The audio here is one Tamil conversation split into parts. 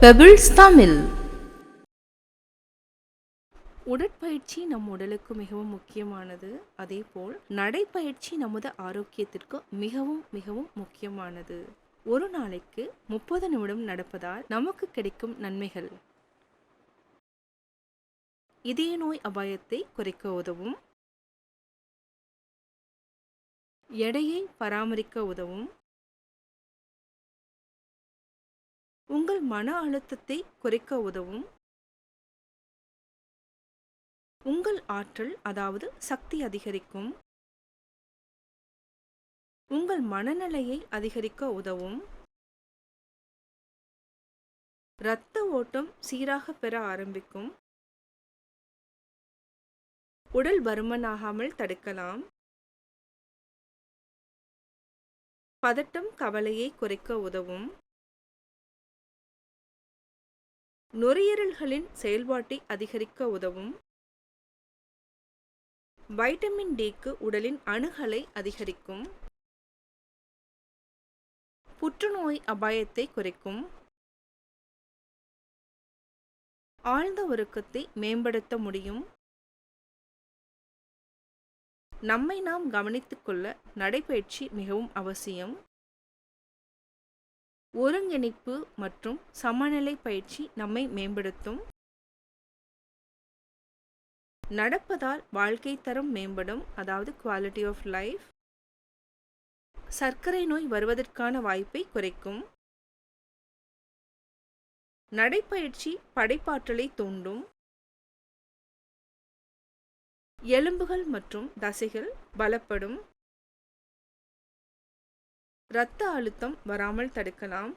பெபிள்ஸ் தமிழ். உடற்பயிற்சி நம் உடலுக்கு மிகவும் முக்கியமானது. அதேபோல் நடைப்பயிற்சி நமது ஆரோக்கியத்திற்கு மிகவும் மிகவும் முக்கியமானது. ஒரு நாளைக்கு 30 நிமிடம் நடப்பதால் நமக்கு கிடைக்கும் நன்மைகள்: இதய நோய் அபாயத்தை குறைக்க உதவும், எடையை பராமரிக்க உதவும், உங்கள் மன அழுத்தத்தை குறைக்க உதவும், உங்கள் ஆற்றல் அதாவது சக்தி அதிகரிக்கும், உங்கள் மனநிலையை அதிகரிக்க உதவும், இரத்த ஓட்டம் சீராக பெற ஆரம்பிக்கும், உடல் பருமனாகாமல் தடுக்கலாம், பதட்டம் கவலையை குறைக்க உதவும், நுரையீரல்களின் செயல்பாட்டை அதிகரிக்க உதவும், வைட்டமின் டிக்கு உடலின் அணுகலை அதிகரிக்கும், புற்றுநோய் அபாயத்தை குறைக்கும், ஆழ்ந்த உறக்கத்தை மேம்படுத்த முடியும். நம்மை நாம் கவனித்துக் கொள்ள நடைபயிற்சி மிகவும் அவசியம். ஒருங்கிணைப்பு மற்றும் சமநிலை பயிற்சி நம்மை மேம்படுத்தும். நடப்பதால் வாழ்க்கை தரம் மேம்படும், அதாவது குவாலிட்டி ஆஃப் லைஃப். சர்க்கரை நோய் வருவதற்கான வாய்ப்பை குறைக்கும். நடைப்பயிற்சி படைப்பாற்றலை தூண்டும். எலும்புகள் மற்றும் தசைகள் பலப்படும். இரத்த அழுத்தம் வராமல் தடுக்கலாம்.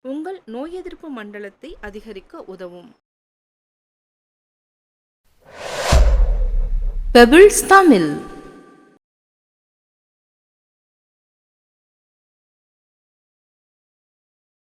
உங்கள் நோய் எதிர்ப்பு மண்டலத்தை அதிகரிக்க உதவும். பெபிள்ஸ் தமிழ்.